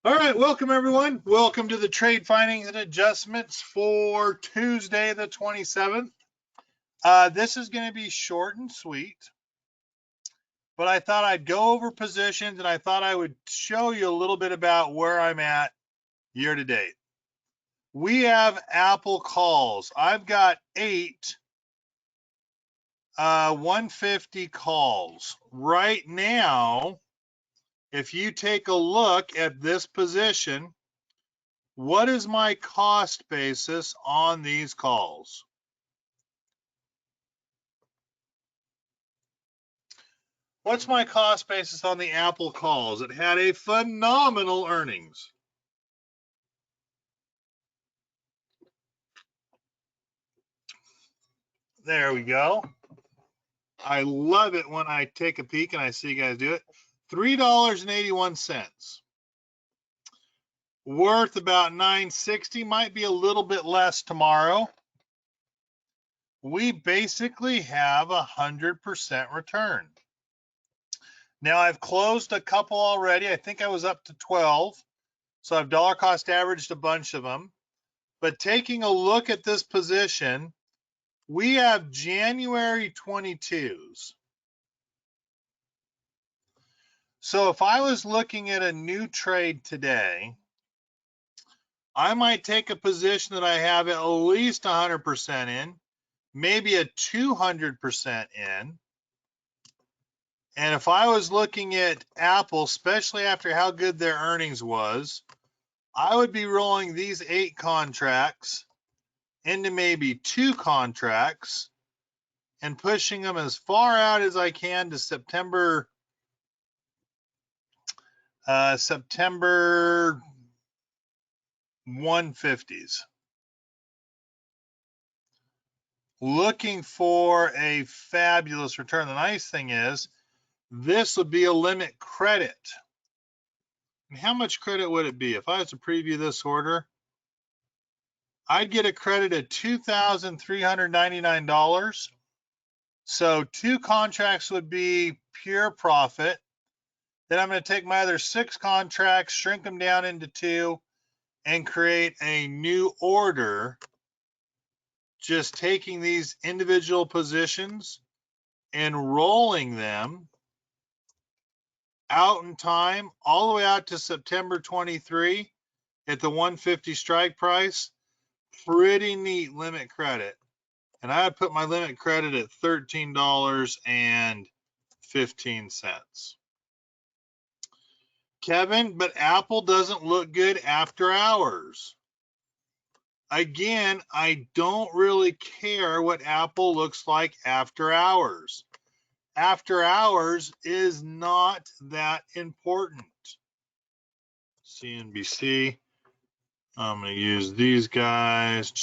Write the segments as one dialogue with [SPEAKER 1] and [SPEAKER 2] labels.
[SPEAKER 1] All right, welcome everyone. Welcome to the trade findings and adjustments for Tuesday the 27th. This is going to be short and sweet, but I thought I'd go over positions and I thought I would show you a little bit about where I'm at year to date. We have Apple calls. I've got 8 150 calls. Right now, if you take a look at this position, what is my cost basis on these calls? What's my cost basis on the Apple calls? It had a phenomenal earnings. There we go. I love it when I take a peek and I see you guys do it. $3.81. Worth about $9.60. Might be a little bit less tomorrow. We basically have 100% return. Now I've closed a couple already. I think I was up to 12. So I've dollar cost averaged a bunch of them. But taking a look at this position, we have January 22s. So if I was looking at a new trade today, I might take a position that I have at least 100% in, maybe a 200% in. And if I was looking at Apple, especially after how good their earnings was, I would be rolling these 8 contracts into maybe 2 contracts and pushing them as far out as I can to September 150s. Looking for a fabulous return. The nice thing is this would be a limit credit. And how much credit would it be? If I was to preview this order, I'd get a credit of $2,399. So 2 contracts would be pure profit. Then I'm going to take my other 6 contracts, shrink them down into 2, and create a new order, just taking these individual positions and rolling them out in time all the way out to September 23 at the 150 strike price. Pretty neat limit credit. And I would put my limit credit at $13.15. Kevin, but Apple doesn't look good after hours. Again, I don't really care what Apple looks like after hours. After hours is not that important. CNBC. I'm going to use these guys.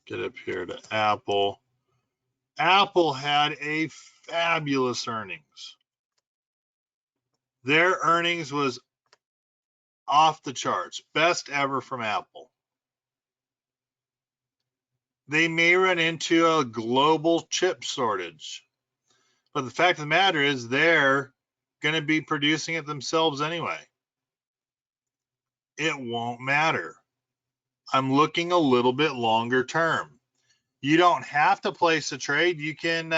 [SPEAKER 1] Get up here to Apple. Apple had a fabulous earnings. Their earnings was off the charts. Best ever from Apple. They may run into a global chip shortage. But the fact of the matter is they're going to be producing it themselves anyway. It won't matter. I'm looking a little bit longer term. You don't have to place a trade. You can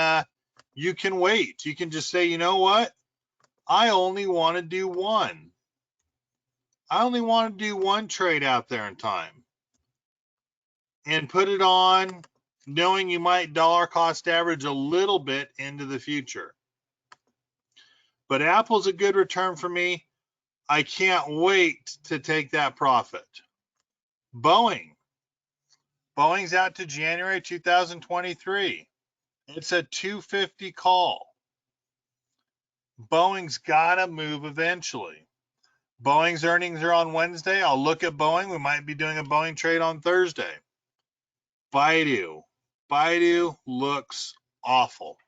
[SPEAKER 1] wait. You can just say, you know what? I only want to do one. I only want to do one trade out there in time. And put it on knowing you might dollar cost average a little bit into the future. But Apple's a good return for me. I can't wait to take that profit. Boeing's out to January 2023. It's a 250 call. Boeing's got to move eventually. Boeing's earnings are on Wednesday. I'll look at Boeing. We might be doing a Boeing trade on Thursday. Baidu looks awful.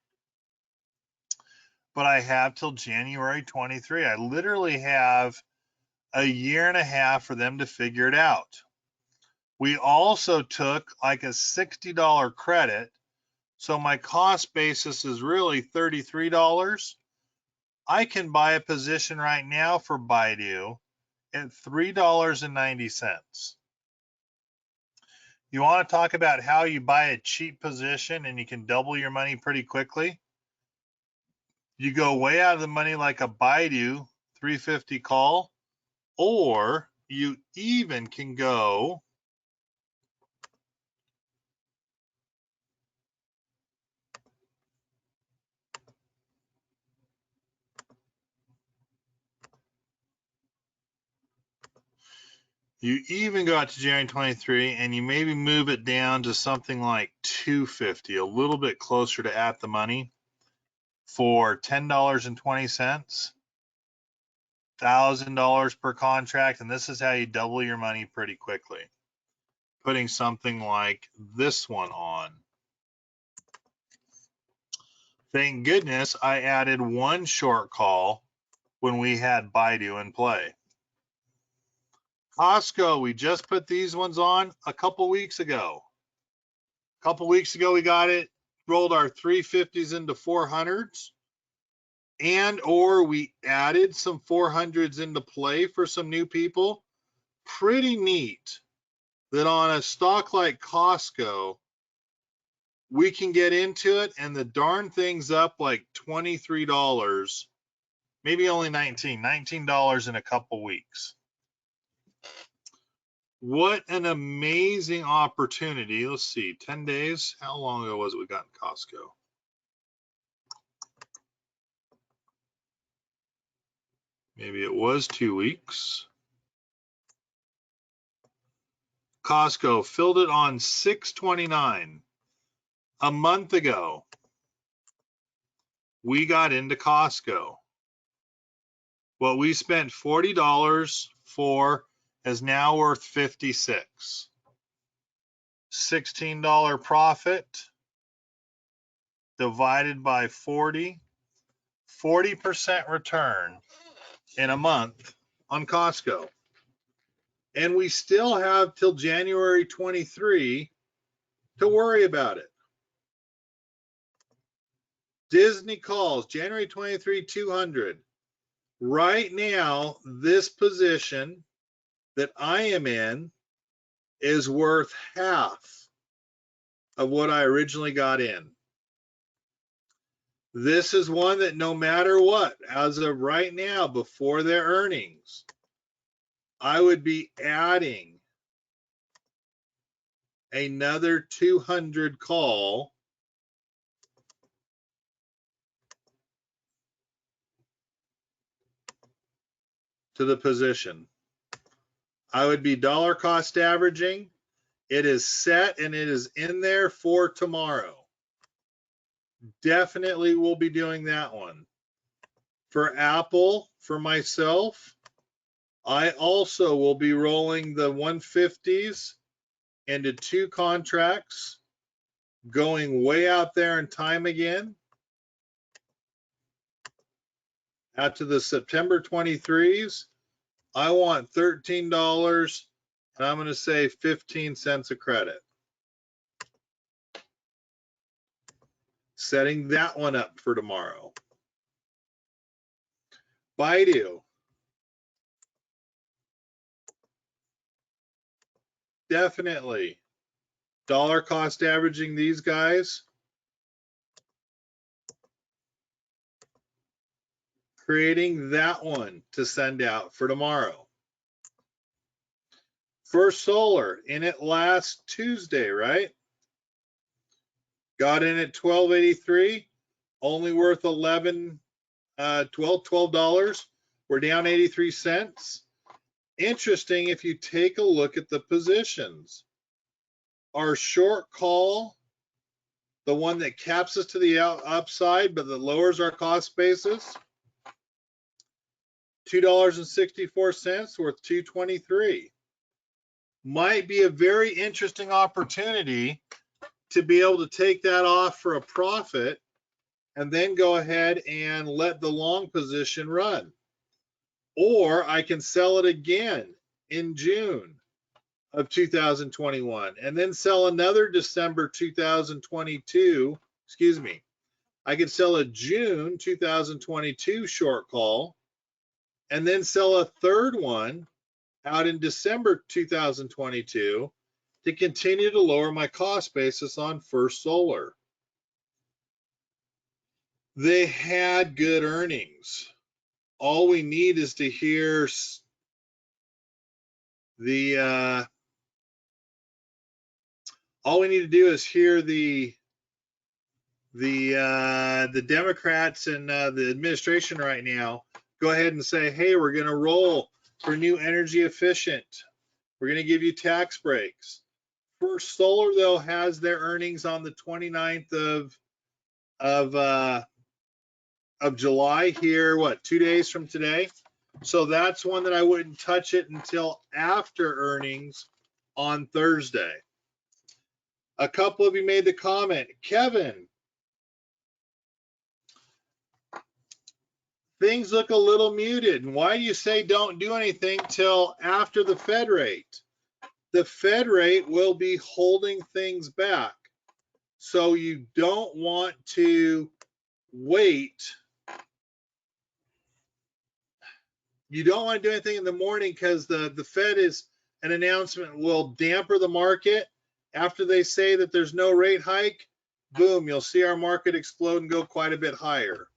[SPEAKER 1] But I have till January 23. I literally have a year and a half for them to figure it out. We also took like a $60 credit So my cost basis is really $33. I can buy a position right now for Baidu at $3.90. You want to talk about how you buy a cheap position and you can double your money pretty quickly? You go way out of the money like a Baidu 350 call, or you even can go out to January 23 and you maybe move it down to something like 250, a little bit closer to at the money for $10.20, $1,000 per contract. And this is how you double your money pretty quickly. Putting something like this one on. Thank goodness I added one short call when we had Baidu in play. Costco, we just put these ones on a couple weeks ago. A couple weeks ago, we got it, rolled our 350s into 400s, and or we added some 400s into play for some new people. Pretty neat that on a stock like Costco, we can get into it and the darn thing's up like $23, maybe only $19 in a couple weeks. What an amazing opportunity. Let's see, 10 days. How long ago was it we got in Costco? Maybe it was 2 weeks. Costco filled it on 6/29. A month ago, we got into Costco. What we spent $40 for is now worth $56. $16 profit divided by 40, 40% return in a month on Costco. And we still have till January 23 to worry about it. Disney calls, January 23, 200. Right now, this position that I am in is worth half of what I originally got in. This is one that no matter what, as of right now, before their earnings, I would be adding another 200 call to the position. I would be dollar cost averaging. It is set and it is in there for tomorrow. Definitely will be doing that one. For Apple, for myself, I also will be rolling the 150s into 2 contracts, going way out there in time again, out to the September 23s. I want $13, and I'm going to say 15 cents a credit. Setting that one up for tomorrow. Baidu. Definitely. Dollar cost averaging these guys. Creating that one to send out for tomorrow. First Solar, in it last Tuesday, right? Got in at $12.83, only worth $12. We're down 83 cents. Interesting if you take a look at the positions. Our short call, the one that caps us to the upside but that lowers our cost basis, $2.64 worth $2.23. Might be a very interesting opportunity to be able to take that off for a profit and then go ahead and let the long position run. Or I can sell it again in June of 2021 and then sell another December 2022 excuse me, I could sell a June 2022 short call and then sell a third one out in December 2022 to continue to lower my cost basis on First Solar. They had good earnings. All we need is to hear all we need to do is hear the Democrats and the administration right now go ahead and say, hey, we're going to roll for new energy efficient. We're going to give you tax breaks. First Solar, though, has their earnings on the 29th of July here, what, 2 days from today? So that's one that I wouldn't touch it until after earnings on Thursday. A couple of you made the comment, Kevin, things look a little muted. And why do you say don't do anything till after the Fed rate? The Fed rate will be holding things back. So you don't want to wait. You don't want to do anything in the morning because the Fed is an announcement will damper the market. After they say that there's no rate hike, boom, you'll see our market explode and go quite a bit higher.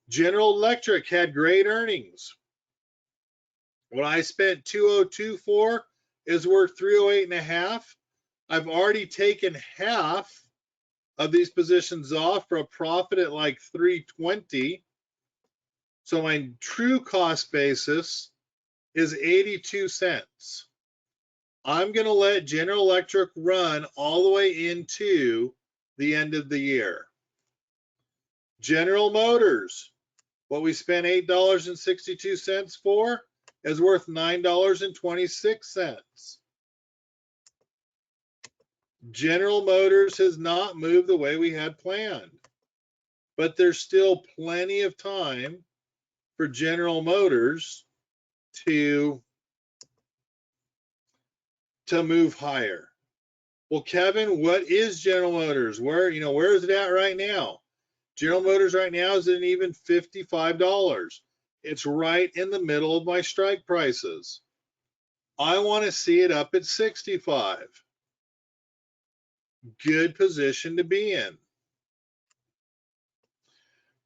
[SPEAKER 1] General Electric had great earnings. What I spent 202 for is worth 308.5. I've already taken half of these positions off for a profit at like 320. So my true cost basis is 82 cents. I'm going to let General Electric run all the way into the end of the year. General Motors, what we spent $8.62 for is worth $9.26. General Motors has not moved the way we had planned, but there's still plenty of time for General Motors to move higher. Well, Kevin, what is General Motors? Where is it at right now? General Motors right now is at an even $55. It's right in the middle of my strike prices. I want to see it up at 65. Good position to be in.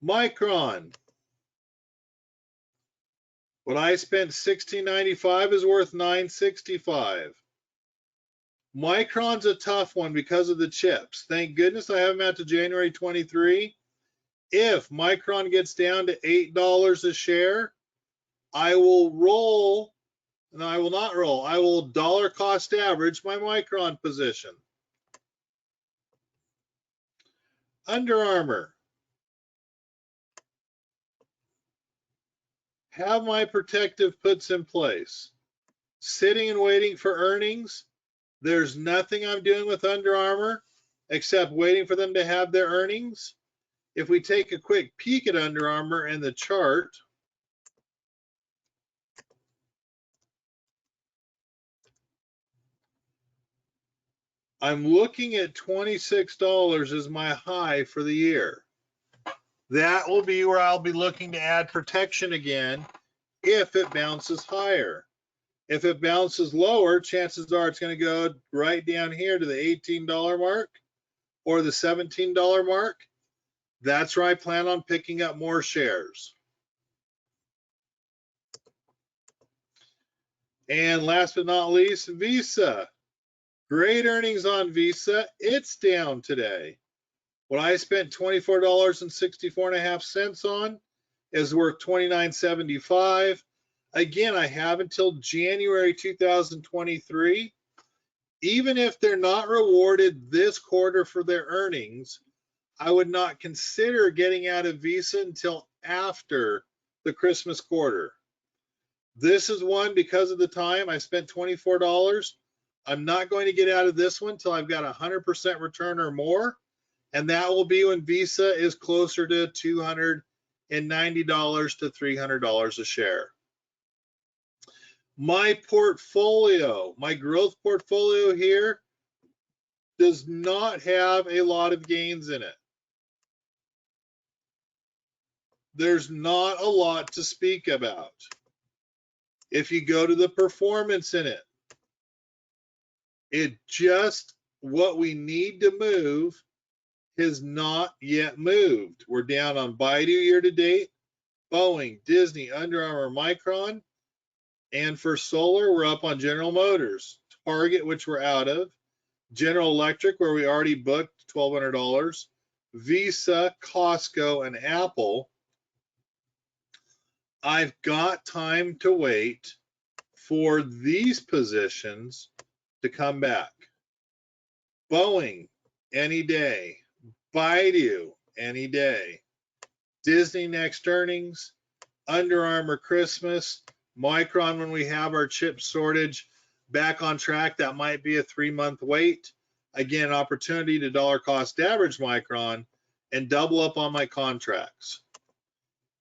[SPEAKER 1] Micron. What I spent $16.95 is worth $9.65. Micron's a tough one because of the chips. Thank goodness I have them out to January 23. If Micron gets down to $8 a share, I will roll. No, I will not roll. I will dollar cost average my Micron position. Under Armour. Have my protective puts in place. Sitting and waiting for earnings. There's nothing I'm doing with Under Armour except waiting for them to have their earnings. If we take a quick peek at Under Armour and the chart, I'm looking at $26 as my high for the year. That will be where I'll be looking to add protection again if it bounces higher. If it bounces lower, chances are it's going to go right down here to the $18 mark or the $17 mark. That's where I plan on picking up more shares. And last but not least, Visa. Great earnings on Visa. It's down today. What I spent $24.64.5 on is worth $29.75. Again, I have until January 2023. Even if they're not rewarded this quarter for their earnings, I would not consider getting out of Visa until after the Christmas quarter. This is one because of the time I spent $24. I'm not going to get out of this one until I've got 100% return or more, and that will be when Visa is closer to $290 to $300 a share. My portfolio, my growth portfolio here does not have a lot of gains in it. there's not a lot to speak about. If you go to the performance in it just what we need to move has not yet moved. We're down on Baidu year to date, Boeing, Disney, Under Armour, Micron, and for solar, we're up on General Motors, Target, which we're out of, General Electric, where we already booked $1,200, Visa, Costco, and Apple. I've got time to wait for these positions to come back. Boeing, any day. Baidu, any day. Disney next earnings. Under Armour Christmas. Micron when we have our chip shortage back on track. That might be a 3-month wait. Again, opportunity to dollar cost average Micron and double up on my contracts.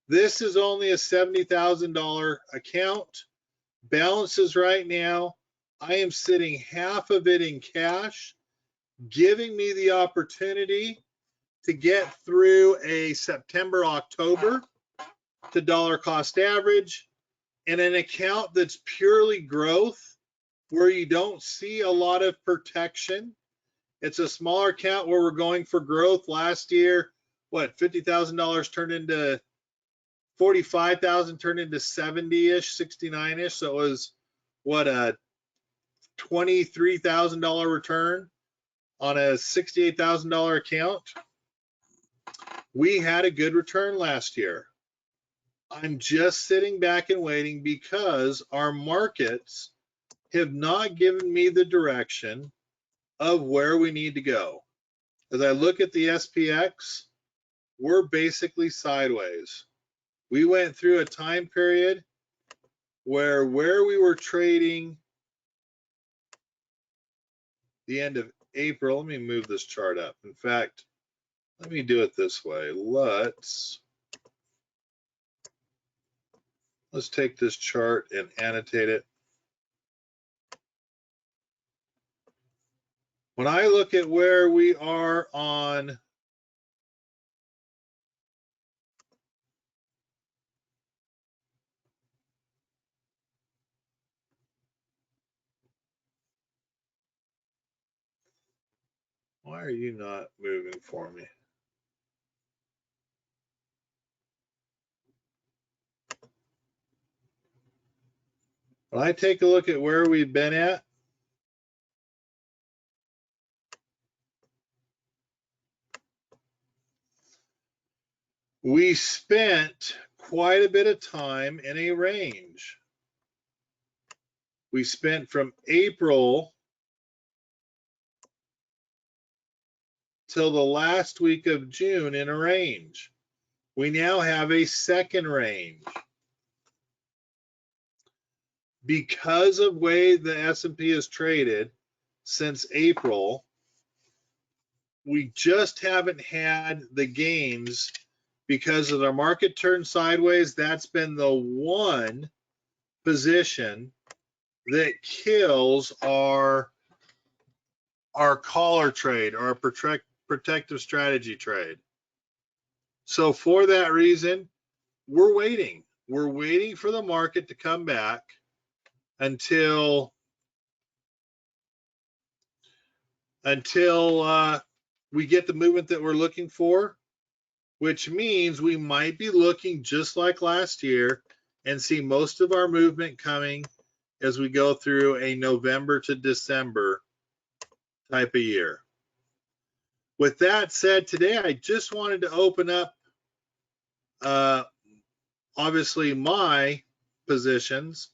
[SPEAKER 1] This is only a $70,000 account. Balances right now, I am sitting half of it in cash, giving me the opportunity to get through a September, October to dollar cost average in an account that's purely growth where you don't see a lot of protection. It's a smaller account where we're going for growth. Last year, what, $50,000 turned into 45,000, turned into 70-ish, 69-ish. So it was what, a $23,000 return on a $68,000 account. We had a good return last year. I'm just sitting back and waiting because our markets have not given me the direction of where we need to go. As I look at the SPX, we're basically sideways. We went through a time period where we were trading the end of April. Let me move this chart up. In fact, let me do it this way. Let's take this chart and annotate it. When I look at where we are on why are you not moving for me? When I take a look at where we've been at, we spent quite a bit of time in a range. We spent from April till the last week of June in a range. We now have a second range. Because of the way the S&P has traded since April, we just haven't had the gains because of the market turn sideways. That's been the one position that kills our collar trade, our protective strategy trade. So for that reason, we're waiting. We're waiting for the market to come back until we get the movement that we're looking for, which means we might be looking just like last year and see most of our movement coming as we go through a November to December type of year. With that said, today I just wanted to open up obviously my positions,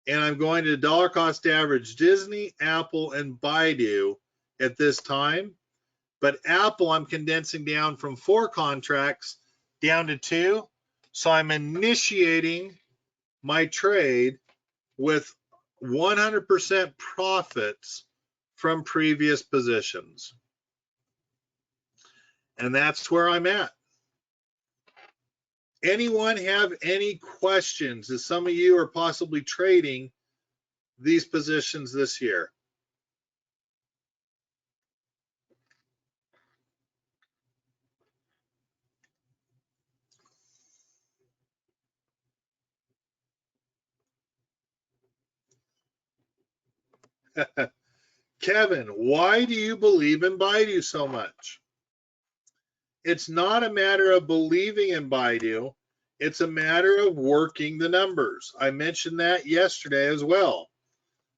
[SPEAKER 1] and I'm going to dollar cost average Disney, Apple, and Baidu at this time. But Apple, I'm condensing down from 4 contracts down to 2. So I'm initiating my trade with 100% profits from previous positions. And that's where I'm at. Anyone have any questions as some of you are possibly trading these positions this year? Kevin, why do you believe in Baidu so much? It's not a matter of believing in Baidu. It's a matter of working the numbers. I mentioned that yesterday as well.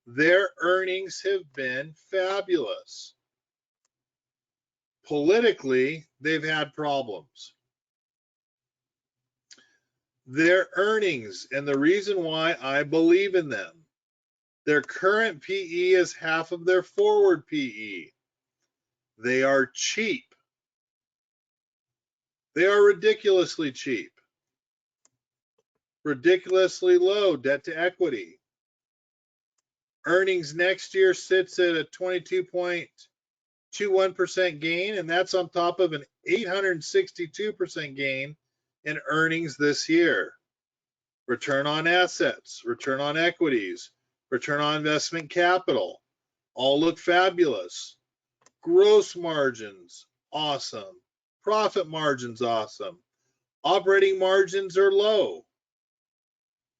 [SPEAKER 1] Their earnings have been fabulous. Politically, they've had problems. Their earnings, and the reason why I believe in them, their current PE is half of their forward PE. They are cheap. They are ridiculously cheap. Ridiculously low debt to equity. Earnings next year sits at a 22.21% gain, and that's on top of an 862% gain in earnings this year. Return on assets, return on equities, return on investment capital, all look fabulous. Gross margins, awesome. Profit margins, awesome. Operating margins are low.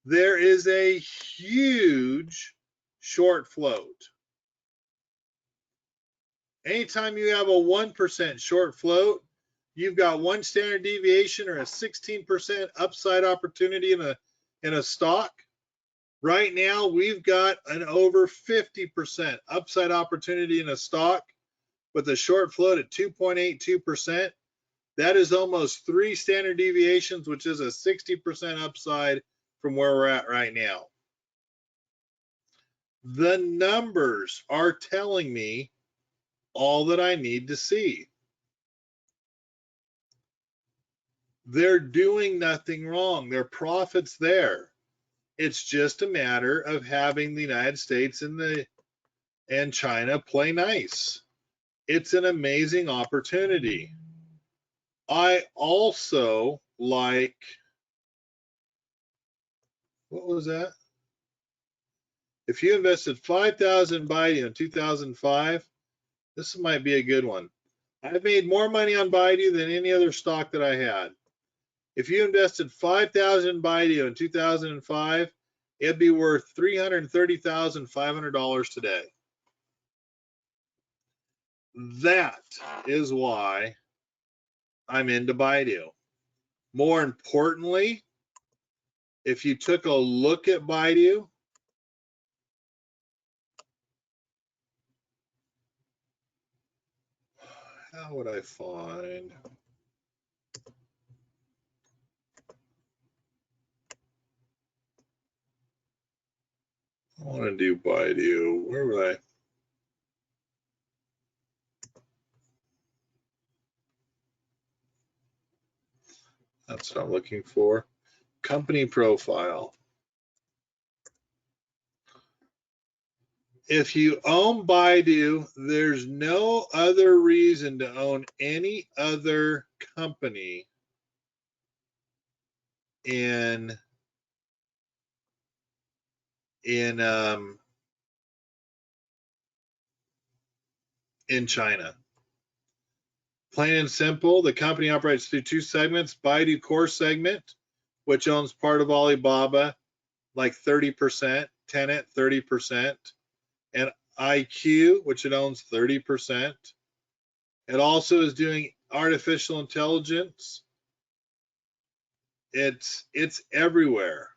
[SPEAKER 1] There is a huge short float. Anytime you have a 1% short float, you've got one standard deviation or a 16% upside opportunity in a stock. Right now, we've got an over 50% upside opportunity in a stock with a short float at 2.82%. That is almost 3 standard deviations, which is a 60% upside from where we're at right now. The numbers are telling me all that I need to see. They're doing nothing wrong. Their profit's there. It's just a matter of having the United States and China play nice. It's an amazing opportunity. I also like, what was that? If you invested 5,000 in Baidu in 2005, this might be a good one. I've made more money on Baidu than any other stock that I had. If you invested 5,000 in Baidu in 2005, it'd be worth $330,500 today. That is why I'm into Baidu. More importantly, if you took a look at Baidu, how would I find? I want to do Baidu. Where would I? That's what I'm looking for. Company profile. If you own Baidu, there's no other reason to own any other company in China. Plain and simple, the company operates through 2 segments. Baidu Core segment, which owns part of Alibaba, like 30%, Tenet 30%, and IQ, which it owns 30%. It also is doing artificial intelligence. It's everywhere.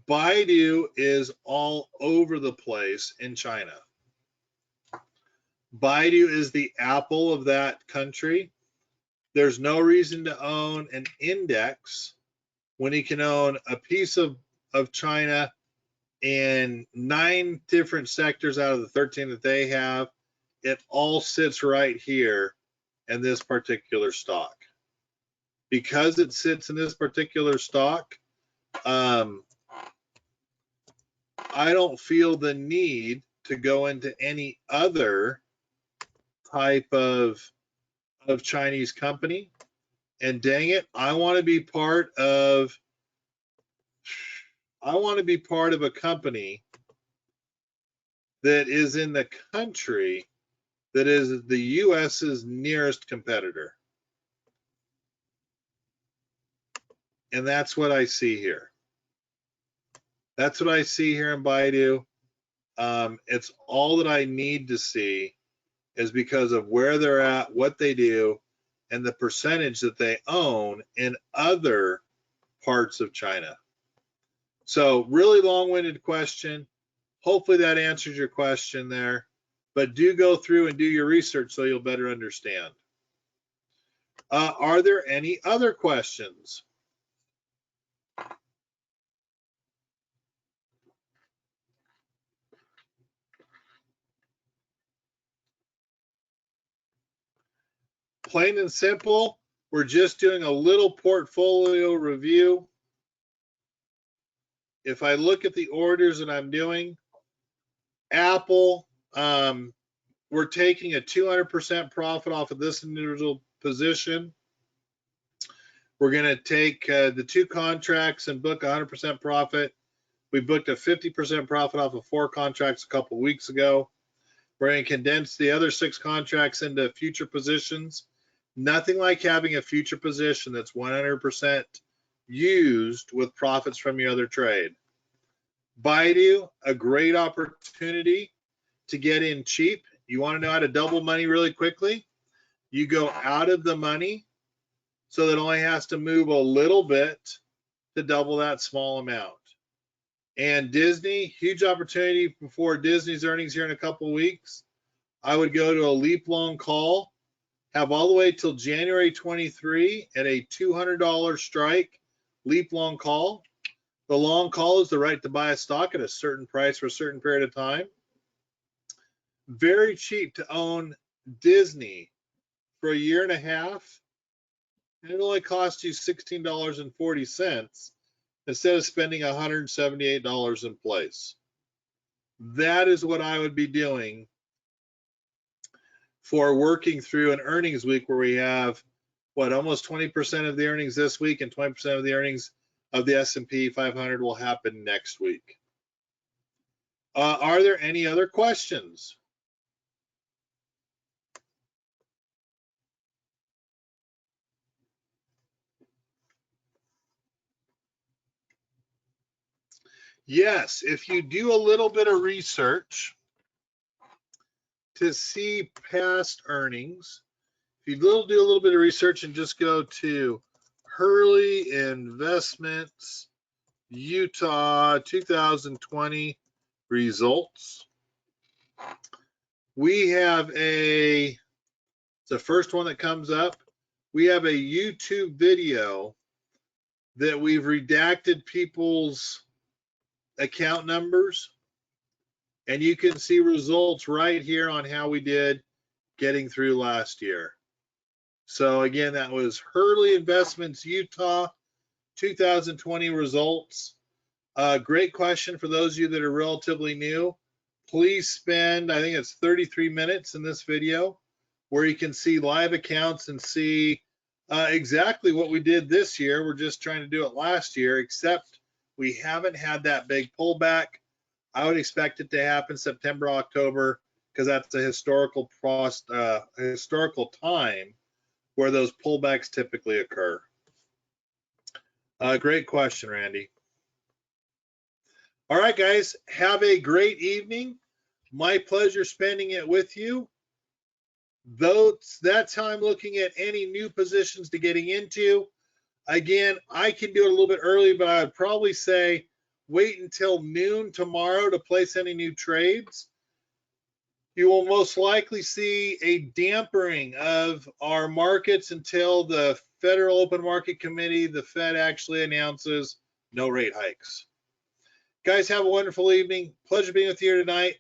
[SPEAKER 1] Baidu is all over the place in China. Baidu is the Apple of that country. There's no reason to own an index when he can own a piece of China in 9 different sectors out of the 13 that they have. It all sits right here in this particular stock. Because it sits in this particular stock, I don't feel the need to go into any other type of Chinese company. And dang it, I want to be part of a company that is in the country that is the US's nearest competitor. And that's what I see here. That's what I see here in Baidu. It's all that I need to see is because of where they're at, what they do, and the percentage that they own in other parts of China. So really long-winded question. Hopefully that answers your question there, but do go through and do your research so you'll better understand. Are there any other questions? Plain and simple, we're just doing a little portfolio review. If I look at the orders that I'm doing, Apple, we're taking a 200% profit off of this individual position. We're going to take the 2 contracts and book 100% profit. We booked a 50% profit off of 4 contracts a couple weeks ago. We're going to condense the other 6 contracts into future positions. Nothing like having a future position that's 100% used with profits from your other trade. Baidu, a great opportunity to get in cheap. You want to know how to double money really quickly? You go out of the money so that it only has to move a little bit to double that small amount. And Disney, huge opportunity before Disney's earnings here in a couple of weeks. I would go to a leap long call, have all the way till January 23 at a $200 strike leap long call. The long call is the right to buy a stock at a certain price for a certain period of time. Very cheap to own Disney for a year and a half. And it only costs you $16.40 instead of spending $178 in place. That is what I would be doing for working through an earnings week where we have, what, almost 20% of the earnings this week and 20% of the earnings of the S&P 500 will happen next week. Are there any other questions? Yes, if you do a little bit of research to see past earnings, if you do a little bit of research and just go to Hurley Investments Utah 2020 results, we have it's the first one that comes up. We have a YouTube video that we've redacted people's account numbers, and you can see results right here on how we did getting through last year. So again, that was Hurley Investments Utah 2020 results. Great question for those of you that are relatively new. Please spend, I think it's 33 minutes in this video where you can see live accounts and see exactly what we did this year. We're just trying to do it last year, except we haven't had that big pullback. I would expect it to happen September, October, because that's a historical time where those pullbacks typically occur. Great question, Randy. All right, guys, have a great evening. My pleasure spending it with you. That's how I'm looking at any new positions to getting into. Again, I can do it a little bit early, but I would probably say wait until noon tomorrow to place any new trades. You will most likely see a dampering of our markets until the Federal Open Market Committee, the Fed, actually announces no rate hikes. Guys, have a wonderful evening. Pleasure being with you here tonight.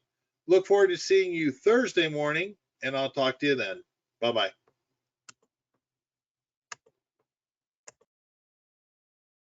[SPEAKER 1] Look forward to seeing you Thursday morning, and I'll talk to you then. Bye-bye.